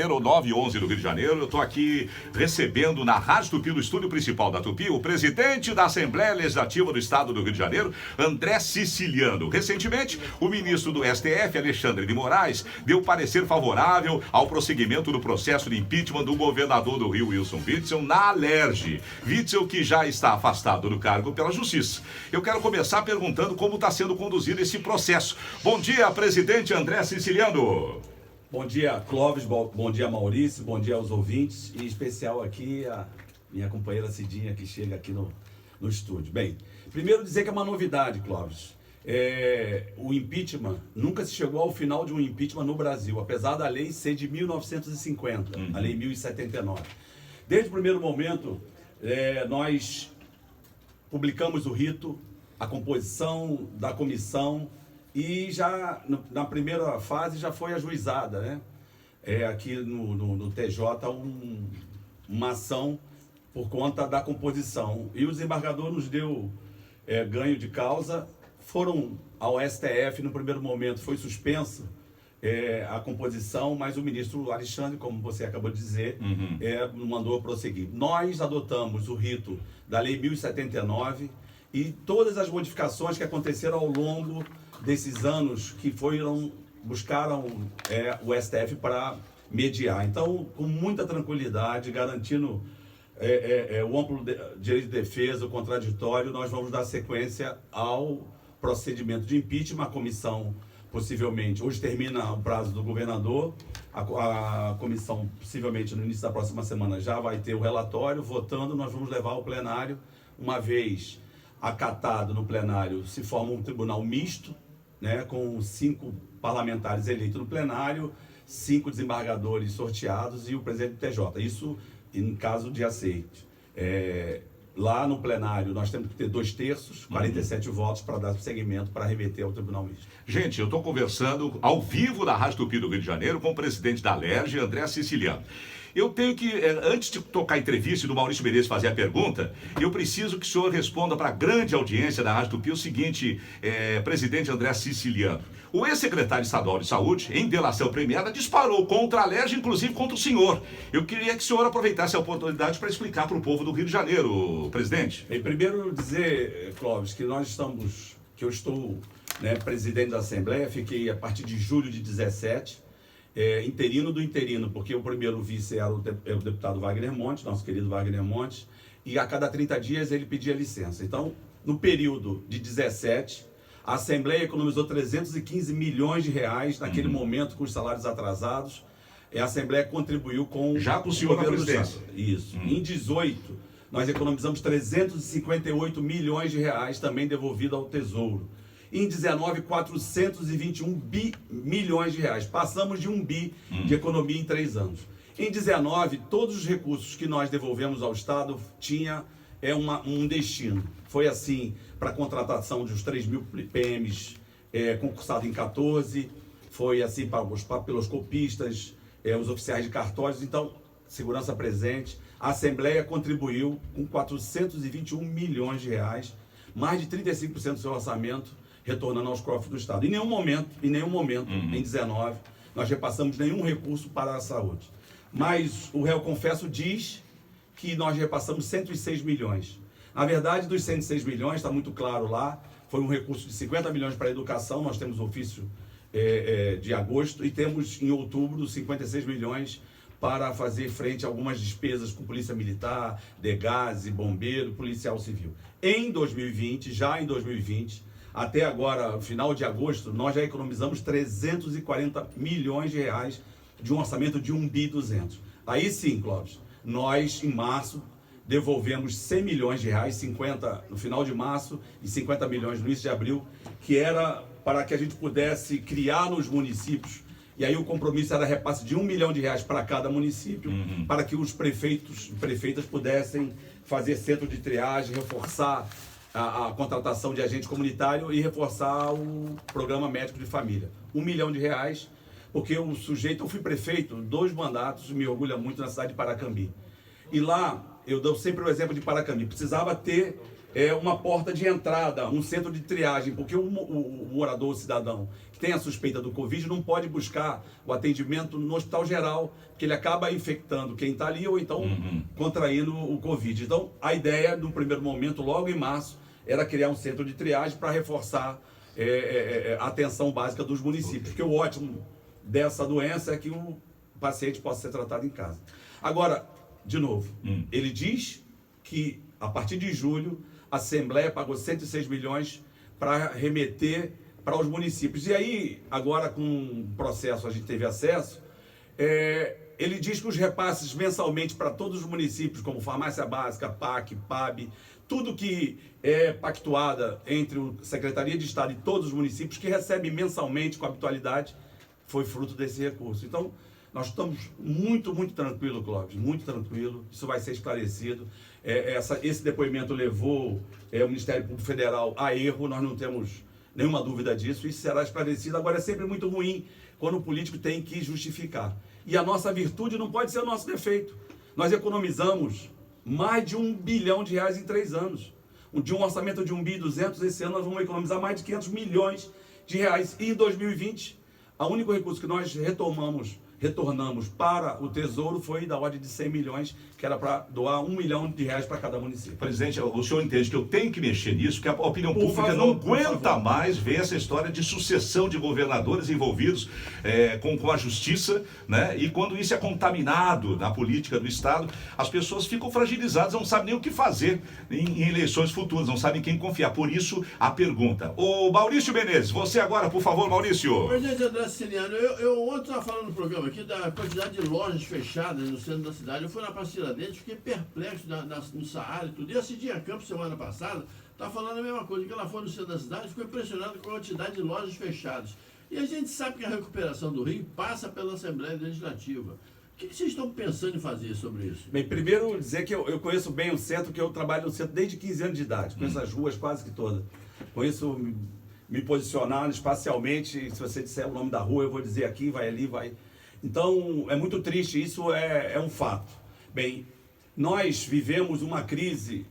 Janeiro, 9h11 do Rio de Janeiro. Eu estou aqui recebendo na Rádio Tupi, no estúdio principal da Tupi, o presidente da Assembleia Legislativa do Estado do Rio de Janeiro, André Siciliano. Recentemente, o ministro do STF, Alexandre de Moraes, deu parecer favorável ao prosseguimento do processo de impeachment do governador do Rio, Wilson Witzel, na Alerj. Witzel, que já está afastado do cargo pela Justiça. Eu quero começar perguntando como está sendo conduzido esse processo. Bom dia, presidente André Siciliano. Bom dia, Clóvis, bom dia, Maurício, bom dia aos ouvintes, e em especial aqui a minha companheira Cidinha, que chega aqui no estúdio. Bem, primeiro dizer que é uma novidade, Clóvis. O impeachment, nunca se chegou ao final de um impeachment no Brasil, apesar da lei ser de 1950, a lei 1079. Desde o primeiro momento, nós publicamos o rito, a composição da comissão, e já na primeira fase já foi ajuizada, né? Aqui no TJ uma ação por conta da composição. E o desembargador nos deu ganho de causa. Foram ao STF, no primeiro momento foi suspensa a composição, mas o ministro Alexandre, como você acabou de dizer, mandou prosseguir. Nós adotamos o rito da Lei 1079 e todas as modificações que aconteceram ao longo desses anos que buscaram o STF para mediar. Então, com muita tranquilidade, garantindo o amplo direito de defesa, o contraditório, nós vamos dar sequência ao procedimento de impeachment. A comissão, possivelmente, hoje termina o prazo do governador, a comissão, possivelmente, no início da próxima semana, já vai ter o relatório, votando, nós vamos levar ao plenário. Uma vez acatado no plenário, se forma um tribunal misto, né, com 5 parlamentares eleitos no plenário, 5 desembargadores sorteados e o presidente do TJ. Isso em caso de aceite. Lá no plenário nós temos que ter 2/3, 47 votos para dar seguimento, para remeter ao tribunal misto. Gente, eu estou conversando ao vivo da Rádio Tupi do Rio de Janeiro com o presidente da Alerj, André Siciliano. Eu tenho que, antes de tocar a entrevista e do Maurício Meirelles fazer a pergunta, eu preciso que o senhor responda para a grande audiência da Rádio Tupi o seguinte, presidente André Siciliano. O ex-secretário estadual de Saúde, em delação premiada, disparou contra a Alerj, inclusive contra o senhor. Eu queria que o senhor aproveitasse a oportunidade para explicar para o povo do Rio de Janeiro, presidente. Bem, primeiro dizer, Clóvis, que eu estou presidente da Assembleia, fiquei a partir de julho de 17, interino do interino, porque o primeiro vice era o deputado Wagner Montes, nosso querido Wagner Montes, e a cada 30 dias ele pedia licença. Então, no período de 17, a Assembleia economizou 315 milhões de reais naquele momento com os salários atrasados. A Assembleia contribuiu com... Já com o senhor na presidência. Isso. Em 18, nós economizamos 358 milhões de reais, também devolvido ao Tesouro. Em 19, 421 milhões de reais. Passamos de 1 bi de economia em 3 anos. Em 19, todos os recursos que nós devolvemos ao Estado tinha um destino. Foi assim para a contratação dos 3 mil PMs concursados em 14, foi assim para os papiloscopistas, os oficiais de cartórios. Então, segurança presente. A Assembleia contribuiu com 421 milhões de reais, mais de 35% do seu orçamento, retornando aos cofres do Estado. Em nenhum momento, em 19, nós repassamos nenhum recurso para a saúde. Mas o réu confesso diz que nós repassamos 106 milhões. Na verdade, dos 106 milhões, está muito claro lá, foi um recurso de 50 milhões para a educação, nós temos ofício de agosto, e temos em outubro 56 milhões para fazer frente a algumas despesas com polícia militar, DEGASE, bombeiro, policial civil. Já em 2020, até agora, final de agosto, nós já economizamos 340 milhões de reais de um orçamento de 1.200 bi. Aí sim, Clóvis, nós em março devolvemos 100 milhões de reais, 50 no final de março e 50 milhões no início de abril, que era para que a gente pudesse criar nos municípios, e aí o compromisso era repasse de 1 milhão de reais para cada município, para que os prefeitos e prefeitas pudessem fazer centro de triagem, reforçar a contratação de agente comunitário e reforçar o programa médico de família. 1 milhão de reais, porque eu fui prefeito 2 mandatos, me orgulha muito, na cidade de Paracambi. E lá, eu dou sempre o exemplo de Paracambi, precisava ter uma porta de entrada, um centro de triagem, porque o morador, o cidadão que tem a suspeita do Covid não pode buscar o atendimento no hospital geral, porque ele acaba infectando quem está ali ou então contraindo o Covid. Então, a ideia, no primeiro momento, logo em março, era criar um centro de triagem para reforçar a atenção básica dos municípios, porque o ótimo dessa doença é que o paciente possa ser tratado em casa. Agora, de novo, ele diz que a partir de julho a Assembleia pagou 106 milhões para remeter para os municípios. E aí, agora com o processo a gente teve acesso, ele diz que os repasses mensalmente para todos os municípios, como farmácia básica, PAC, PAB, tudo que é pactuada entre a Secretaria de Estado e todos os municípios, que recebem mensalmente com habitualidade, foi fruto desse recurso. Então, nós estamos muito tranquilo, Clóvis, muito tranquilo. Isso vai ser esclarecido. Esse depoimento levou o Ministério Público Federal a erro, nós não temos nenhuma dúvida disso. Isso será esclarecido. Agora, é sempre muito ruim quando o político tem que justificar. E a nossa virtude não pode ser o nosso defeito. Nós economizamos mais de R$1 bilhão em 3 anos. De um orçamento de 1.2 bilhões, esse ano nós vamos economizar mais de 500 milhões de reais. E em 2020, o único recurso que nós retornamos para o Tesouro foi da ordem de 100 milhões, que era para doar R$1 milhão para cada município. Presidente, o senhor entende que eu tenho que mexer nisso, porque a opinião pública não aguenta mais ver essa história de sucessão de governadores envolvidos com a justiça, né? E quando isso é contaminado na política do Estado, as pessoas ficam fragilizadas, não sabem nem o que fazer em eleições futuras, não sabem quem confiar. Por isso, a pergunta. Ô Maurício Menezes, você agora, por favor, Maurício. Presidente André Siciliano, eu ontem estava falando no programa aqui da quantidade de lojas fechadas no centro da cidade. Eu fui na Praça Tiradentes, fiquei perplexo no Saara e tudo. E a Cidinha Campos, semana passada, está falando a mesma coisa, que ela foi no centro da cidade e ficou impressionada com a quantidade de lojas fechadas. E a gente sabe que a recuperação do Rio passa pela Assembleia Legislativa. O que vocês estão pensando em fazer sobre isso? Bem, primeiro dizer que eu conheço bem o centro, que eu trabalho no centro desde 15 anos de idade. Conheço as ruas quase que todas. Conheço me posicionar espacialmente. Se você disser o nome da rua, eu vou dizer aqui, vai ali, vai. Então, é muito triste, isso é um fato. Bem, nós vivemos uma crise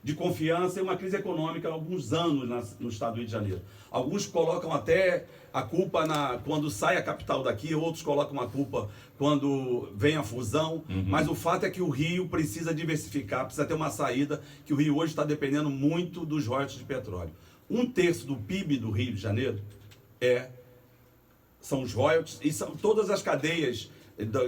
de confiança e uma crise econômica há alguns anos no estado do Rio de Janeiro. Alguns colocam até a culpa quando sai a capital daqui, outros colocam a culpa quando vem a fusão, mas o fato é que o Rio precisa diversificar, precisa ter uma saída, que o Rio hoje está dependendo muito dos royalties de petróleo. 1/3 do PIB do Rio de Janeiro são os royalties e são todas as cadeias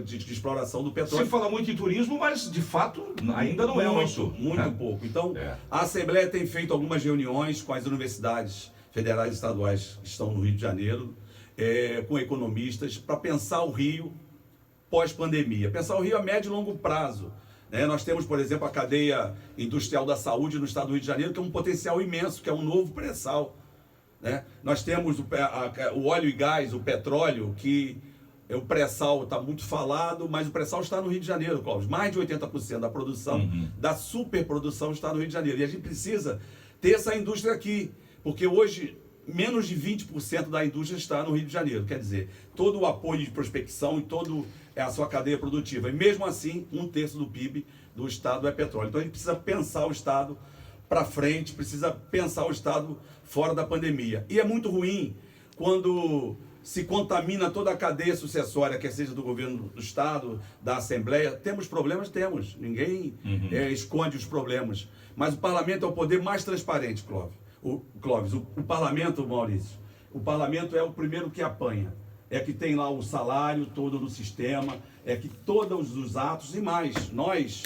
de exploração do petróleo. Se fala muito em turismo, mas de fato ainda não é isso. Muito pouco. Então, a Assembleia tem feito algumas reuniões com as universidades federais e estaduais que estão no Rio de Janeiro, com economistas, para pensar o Rio pós-pandemia. Pensar o Rio a médio e longo prazo. Nós temos, por exemplo, a cadeia industrial da saúde no estado do Rio de Janeiro, que é um potencial imenso, que é um novo pré-sal. Nós temos o óleo e gás, o petróleo, que o pré-sal está muito falado, mas o pré-sal está no Rio de Janeiro, Cláudio. Mais de 80% da produção, da superprodução está no Rio de Janeiro. E a gente precisa ter essa indústria aqui, porque hoje menos de 20% da indústria está no Rio de Janeiro. Quer dizer, todo o apoio de prospecção e toda a sua cadeia produtiva. E mesmo assim, 1/3 do PIB do estado é petróleo. Então a gente precisa pensar o estado para frente, precisa pensar o estado fora da pandemia. E é muito ruim quando se contamina toda a cadeia sucessória, quer seja do governo do estado, da Assembleia. Temos problemas? Temos. Ninguém esconde os problemas. Mas o parlamento é o poder mais transparente, Clóvis. O parlamento, Maurício, o parlamento é o primeiro que apanha. É que tem lá o salário todo no sistema, é que todos os atos e mais. Nós,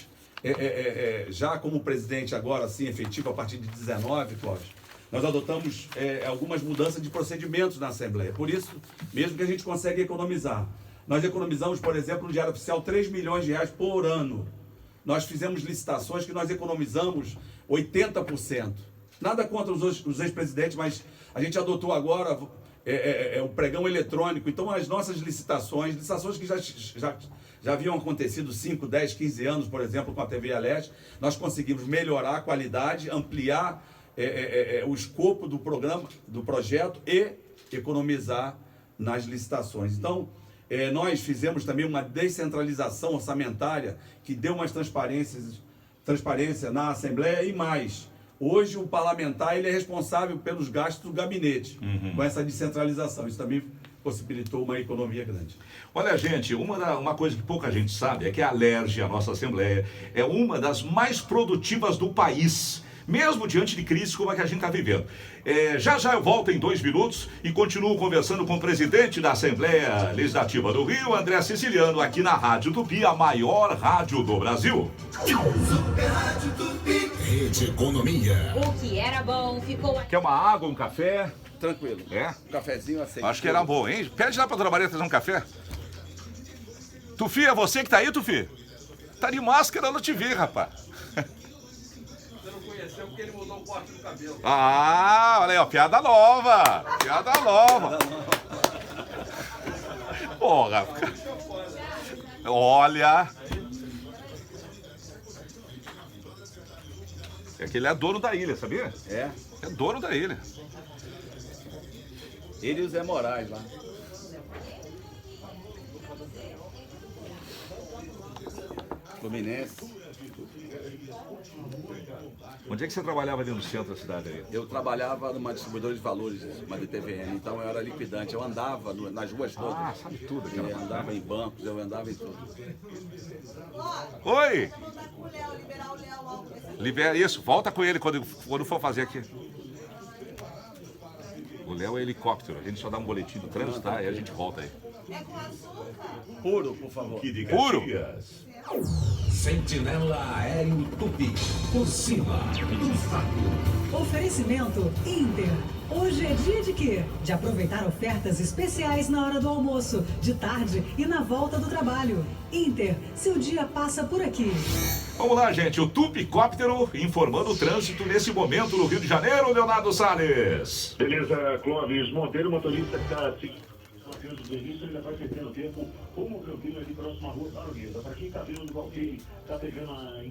já como presidente agora, assim, efetivo a partir de 19, Clóvis, nós adotamos algumas mudanças de procedimentos na Assembleia. Por isso, mesmo que a gente consegue economizar. Nós economizamos, por exemplo, no Diário Oficial, 3 milhões de reais por ano. Nós fizemos licitações que nós economizamos 80%. Nada contra os ex-presidentes, mas a gente adotou agora o pregão eletrônico. Então, as nossas licitações que já haviam acontecido 5, 10, 15 anos, por exemplo, com a TV A Leste, nós conseguimos melhorar a qualidade, ampliar o escopo do programa, do projeto e economizar nas licitações. Então, nós fizemos também uma descentralização orçamentária que deu umas transparências transparência na Assembleia e mais. Hoje o parlamentar ele é responsável pelos gastos do gabinete, com essa descentralização. Isso também possibilitou uma economia grande. Olha, gente, uma coisa que pouca gente sabe é que a Alerj, a nossa Assembleia, é uma das mais produtivas do país, mesmo diante de crise como a que a gente está vivendo. Já eu volto em 2 minutos e continuo conversando com o presidente da Assembleia Legislativa do Rio, André Siciliano, aqui na Rádio Tupi, a maior rádio do Brasil. Super Rádio Tupi. Rede Economia. O que era bom ficou... Quer uma água, um café? Tranquilo. É? Um cafezinho aceito. Acho que era bom, hein? Pede lá pra Dona Maria trazer um café. Tufi, é você que tá aí, Tufi? Tá de máscara, eu não te vi, rapaz. Você não conheceu porque ele mudou o corte do cabelo. Ah, olha aí, ó, piada nova. Piada nova. Porra. Olha. É que ele é dono da ilha, sabia? É. É dono da ilha. Ele e o Zé Moraes lá. Fluminense. Onde é que você trabalhava ali no centro da cidade aí? Eu trabalhava numa distribuidora de valores, uma de TVN, então eu era liquidante. Eu andava nas ruas todas. Ah, sabe tudo, cara. Eu andava em bancos, eu andava em tudo. Oi! Libera isso, volta com ele quando for fazer aqui. O Léo é helicóptero, a gente só dá um boletim do trânsito, tá? E a gente volta aí. Puro, por favor. Puro? Sentinela Aéreo Tupi. Por cima do fato. Oferecimento Inter. Hoje é dia de quê? De aproveitar ofertas especiais na hora do almoço, de tarde e na volta do trabalho. Inter, seu dia passa por aqui. Vamos lá, gente. O Tupicóptero informando o trânsito nesse momento no Rio de Janeiro, Leonardo Salles. Beleza, Clóvis Monteiro, motorista que está seguindo do início, ele já vai perdendo tempo. Como o Campinho ali próximo à rua Baronesa. Para quem está vindo do Valqueire, está pegando a